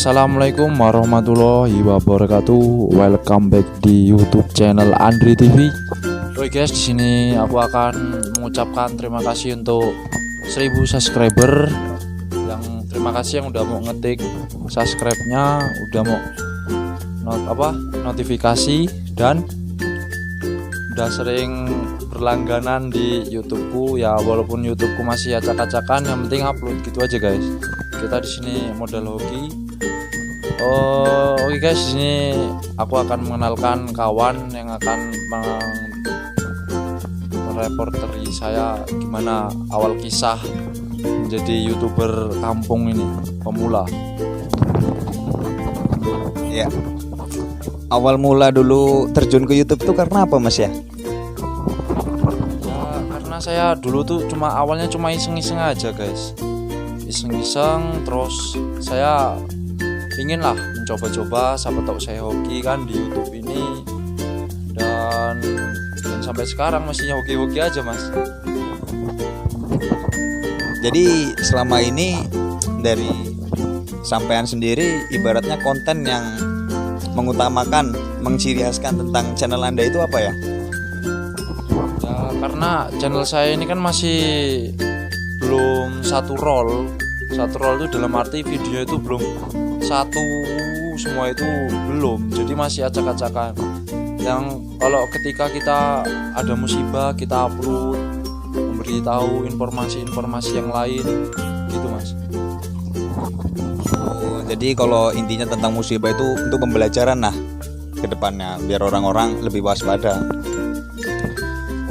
Assalamualaikum warahmatullahi wabarakatuh. Welcome back di YouTube channel Andri TV. Oke guys, di sini aku akan mengucapkan terima kasih untuk 1000 subscriber. Terima kasih yang udah mau ngetik subscribe-nya, udah mau notifikasi dan udah sering berlangganan di YouTubeku ya. Walaupun YouTubeku masih acak-acakan, yang penting upload gitu aja guys. Kita di sini modal hoki. Oke guys, di sini aku akan mengenalkan kawan yang akan mereporteri saya gimana awal kisah menjadi YouTuber kampung ini, pemula. Ya. Awal mula dulu terjun ke YouTube tuh karena apa Mas ya? Ya karena saya dulu tuh awalnya cuma iseng-iseng aja guys. Iseng-iseng, terus saya ingin lah mencoba-coba, siapa tahu saya hoki kan di YouTube ini, dan sampai sekarang masih hoki-hoki aja Mas. Jadi selama ini dari sampean sendiri ibaratnya konten yang mengutamakan, menciri khaskan tentang channel Anda itu apa ya? Ya karena channel saya ini kan masih belum satu roll itu dalam arti video itu belum satu semua, itu belum, jadi masih acak-acakan. Yang kalau ketika kita ada musibah kita upload, memberitahu informasi-informasi yang lain gitu Mas. Jadi kalau intinya tentang musibah itu untuk pembelajaran lah ke depannya, biar orang-orang lebih waspada.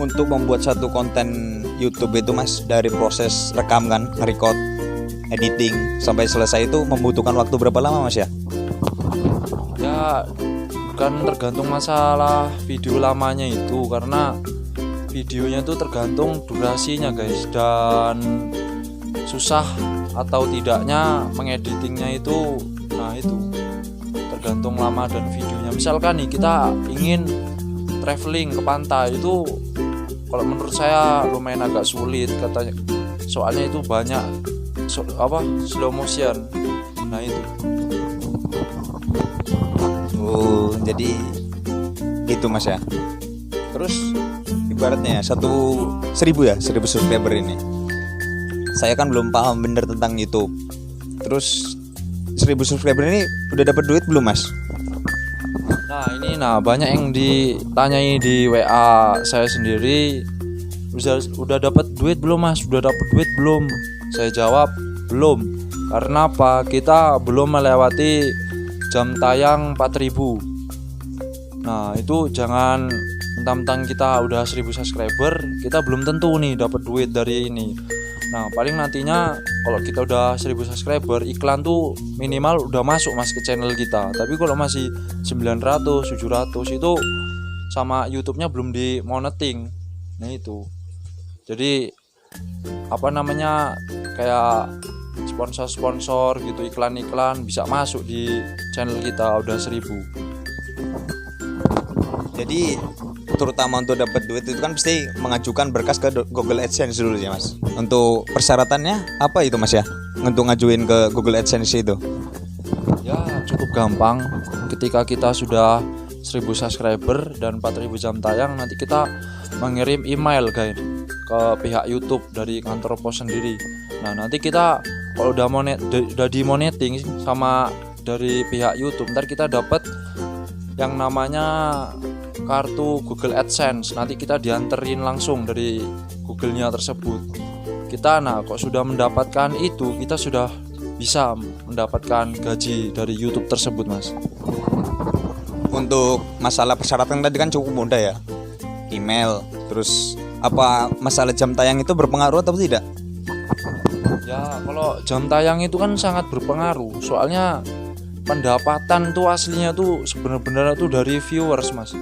Untuk membuat satu konten YouTube itu Mas, dari proses rekam kan, record, editing sampai selesai itu membutuhkan waktu berapa lama Mas ya? Ya kan tergantung masalah video lamanya itu, karena videonya itu tergantung durasinya guys, dan susah atau tidaknya mengeditingnya itu, nah itu tergantung lama dan videonya. Misalkan nih kita ingin traveling ke pantai, itu kalau menurut saya lumayan agak sulit katanya, soalnya itu banyak slow motion. Nah itu. Jadi itu Mas ya. Terus ibaratnya 1000 subscriber ini, saya kan belum paham bener tentang YouTube. Terus 1000 subscriber ini udah dapat duit belum Mas? Nah ini banyak yang ditanyai di WA saya sendiri, udah dapat duit belum Mas? Udah dapat duit belum? Saya jawab belum. Karena apa? Kita belum melewati jam tayang 4000. Nah itu jangan mentang-mentang kita udah 1000 subscriber, kita belum tentu nih dapat duit dari ini. Nah paling nantinya kalau kita udah 1000 subscriber, iklan tuh minimal udah masuk Mas ke channel kita. Tapi kalau masih 900, 700 itu sama YouTube-nya belum dimoneting. Nah itu. Jadi kayak sponsor gitu, iklan-iklan bisa masuk di channel kita udah 1000. Jadi terutama untuk dapat duit itu kan pasti mengajukan berkas ke Google AdSense dulu ya Mas. Untuk persyaratannya apa itu Mas ya, untuk ngajuin ke Google AdSense itu? Ya cukup gampang. Ketika kita sudah 1000 subscriber dan 4000 jam tayang, nanti kita mengirim email guys ke pihak YouTube dari kantor pos sendiri. Nah nanti kita kalau udah dimoneting sama dari pihak YouTube, ntar kita dapat yang namanya kartu Google AdSense. Nanti kita dianterin langsung dari Google-nya tersebut. Kita kok sudah mendapatkan itu, kita sudah bisa mendapatkan gaji dari YouTube tersebut Mas. Untuk masalah persyaratan tadi kan cukup mudah ya, email. Terus apa masalah jam tayang itu berpengaruh atau tidak? Ya kalau jam tayang itu kan sangat berpengaruh, soalnya pendapatan tuh aslinya tuh sebenarnya tuh dari viewers Mas.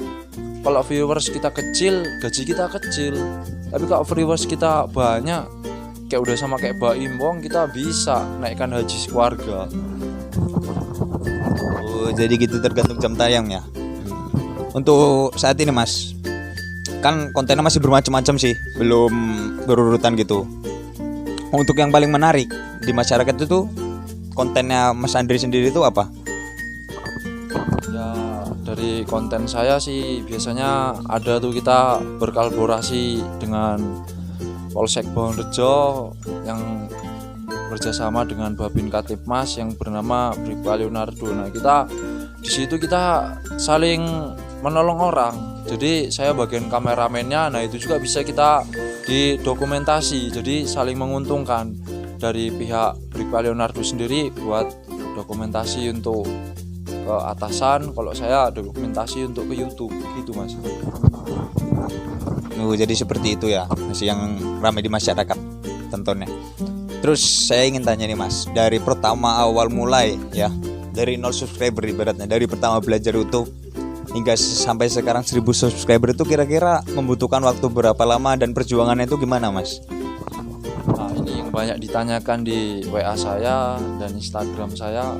Kalau viewers kita kecil, gaji kita kecil. Tapi kalau viewers kita banyak, kayak udah sama kayak Baim Wong, kita bisa naikkan haji keluarga. Jadi gitu, tergantung jam tayangnya. Untuk saat ini Mas, kan kontennya masih bermacam-macam sih, belum berurutan gitu. Untuk yang paling menarik di masyarakat itu kontennya Mas Andri sendiri itu apa? Ya dari konten saya sih biasanya ada tuh kita berkolaborasi dengan Polsek Bondorejo yang kerjasama dengan Babin Katipmas yang bernama Bribka Leonardo. Nah kita di situ kita saling menolong orang. Jadi saya bagian kameramennya. Nah itu juga bisa kita didokumentasi. Jadi saling menguntungkan. Dari pihak Bribka Leonardo sendiri buat dokumentasi untuk ke atasan, kalau saya dokumentasi untuk ke YouTube gitu Mas. Jadi seperti itu ya, masih yang ramai di masyarakat tontonnya. Terus saya ingin tanya nih Mas, dari pertama awal mulai ya, dari 0 subscriber ibaratnya, dari pertama belajar YouTube hingga sampai sekarang 1000 subscriber itu kira-kira membutuhkan waktu berapa lama dan perjuangannya itu gimana Mas? Nah ini yang banyak ditanyakan di WA saya dan Instagram saya.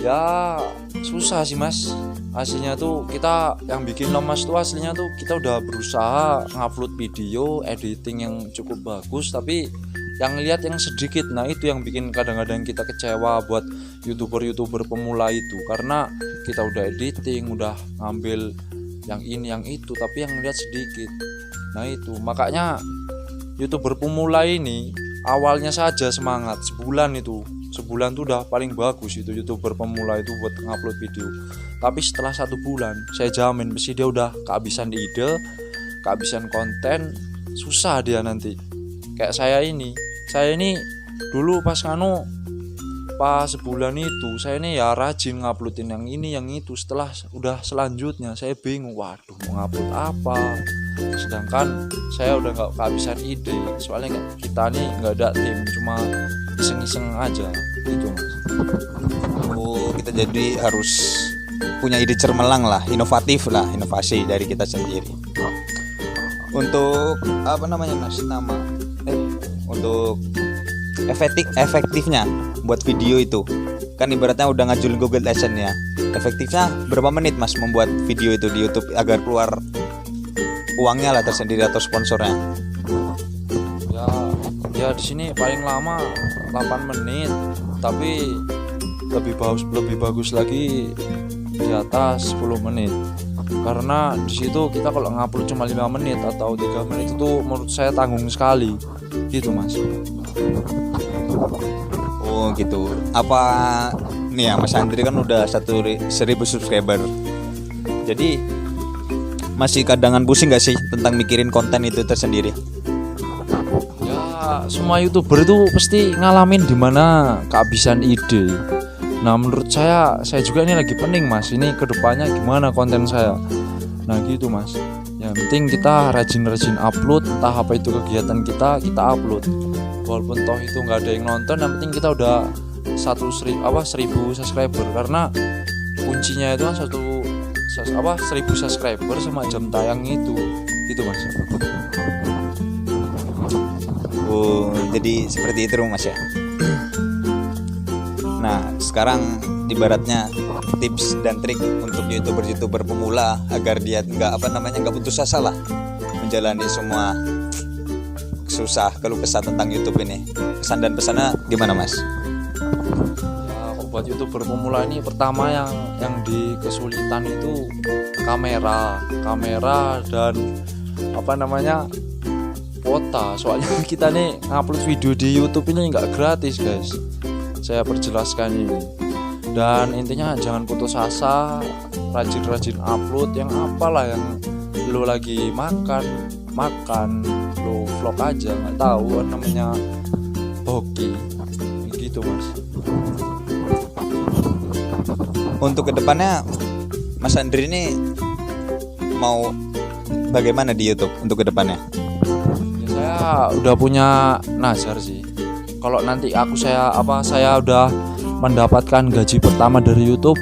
Ya susah sih Mas, aslinya tuh kita yang bikin lemas tuh aslinya tuh kita udah berusaha ngupload video editing yang cukup bagus, tapi yang lihat yang sedikit. Nah itu yang bikin kadang-kadang kita kecewa buat youtuber pemula itu, karena kita udah editing, udah ngambil yang ini yang itu, tapi yang lihat sedikit. Nah itu makanya youtuber pemula ini awalnya saja semangat, sebulan tuh udah paling bagus itu youtuber pemula itu buat ngupload video. Tapi setelah 1 bulan saya jamin pasti dia udah kehabisan ide, kehabisan konten, susah dia nanti. Kayak saya ini dulu pas sebulan itu saya ini ya rajin nguploadin yang ini yang itu. Setelah udah selanjutnya saya bingung, waduh mau ngupload apa, sedangkan saya udah nggak kehabisan ide. Soalnya kita nih nggak ada tim, cuma iseng-iseng aja gitu Mas. Oh, kita jadi harus punya ide cermelang lah, inovasi dari kita sendiri. Untuk apa namanya Mas, untuk efektifnya buat video itu kan ibaratnya udah ngajuin Google AdSense ya, efektifnya berapa menit Mas membuat video itu di YouTube agar keluar uangnya lah tersendiri atau sponsornya? Ya di sini paling lama 8 menit, tapi lebih bagus lagi di atas 10 menit. Karena di situ kita kalau ngupload cuma 5 menit atau 3 menit itu menurut saya tanggung sekali gitu Mas. Oh gitu. Apa nih ya, Mas Andri kan udah 1000 subscriber. Jadi masih kadangan pusing gak sih tentang mikirin konten itu tersendiri? Ya semua YouTuber itu pasti ngalamin dimana kehabisan ide. Nah menurut saya juga ini lagi pening Mas, ini kedepannya gimana konten saya. Nah gitu Mas, yang penting kita rajin-rajin upload, entah apa itu kegiatan kita upload. Walaupun toh itu nggak ada yang nonton, yang penting kita udah 1000 subscriber. Karena kuncinya itu kan 1000 subscriber sama jam tayang itu gitu Mas. Oh jadi seperti itu Mas ya. Nah sekarang ibaratnya tips dan trik untuk youtuber pemula agar dia nggak putus asa lah menjalani semua susah keluh kesah tentang YouTube ini. Pesan dan pesannya gimana Mas? Ya buat youtuber pemula ini pertama yang di kesulitan itu kamera dan kuota. Soalnya kita nih ngupload video di YouTube ini nggak gratis guys. Saya perjelaskan ini. Dan intinya jangan putus asa, rajin-rajin upload yang apalah yang lo lagi makan lo vlog aja, nggak tahu namanya hoki gitu Mas. Untuk kedepannya Mas Andri ini mau bagaimana di YouTube untuk kedepannya? Ya, saya udah punya nazar sih. Kalau nanti saya udah mendapatkan gaji pertama dari YouTube,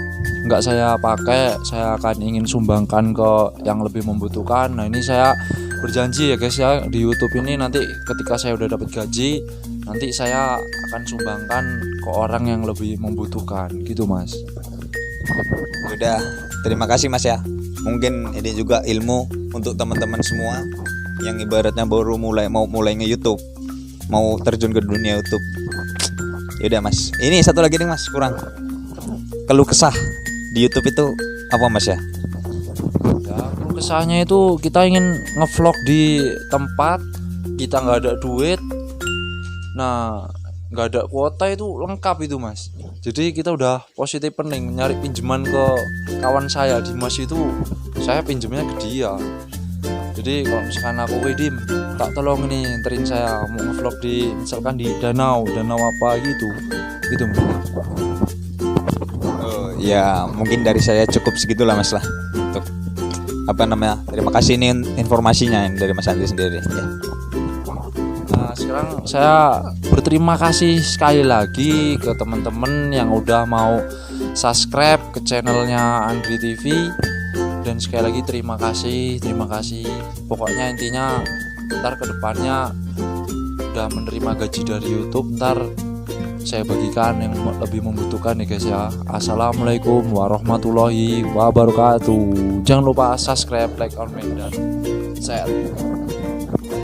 nggak saya pakai, saya akan ingin sumbangkan ke yang lebih membutuhkan. Nah ini saya berjanji ya guys ya, di YouTube ini nanti ketika saya udah dapat gaji, nanti saya akan sumbangkan ke orang yang lebih membutuhkan gitu Mas. Udah, terima kasih Mas ya. Mungkin ini juga ilmu untuk teman-teman semua yang ibaratnya baru mau mulai nge-YouTube, mau terjun ke dunia YouTube. Yaudah Mas, ini satu lagi nih Mas, kurang keluh kesah di YouTube itu apa Mas ya? Ya, keluh kesahnya itu kita ingin ngevlog di tempat kita nggak ada duit, nah nggak ada kuota itu lengkap itu Mas. Jadi kita udah positif pening nyari pinjaman ke kawan saya Dimas itu, saya pinjemnya ke dia. Jadi kalau misalkan aku Dim, tak tolong nih nterin saya mau ngevlog di misalkan di danau apa gitu Mas. Oh ya, mungkin dari saya cukup segitulah Mas lah untuk apa namanya. Terima kasih ini informasinya dari Mas Andi sendiri ya. Nah, sekarang saya berterima kasih sekali lagi ke teman-teman yang udah mau subscribe ke channelnya Andri TV. Dan sekali lagi terima kasih. Pokoknya intinya ntar kedepannya udah menerima gaji dari YouTube, ntar saya bagikan yang lebih membutuhkan ya guys ya. Assalamualaikum warahmatullahi wabarakatuh. Jangan lupa subscribe, like, comment, dan share.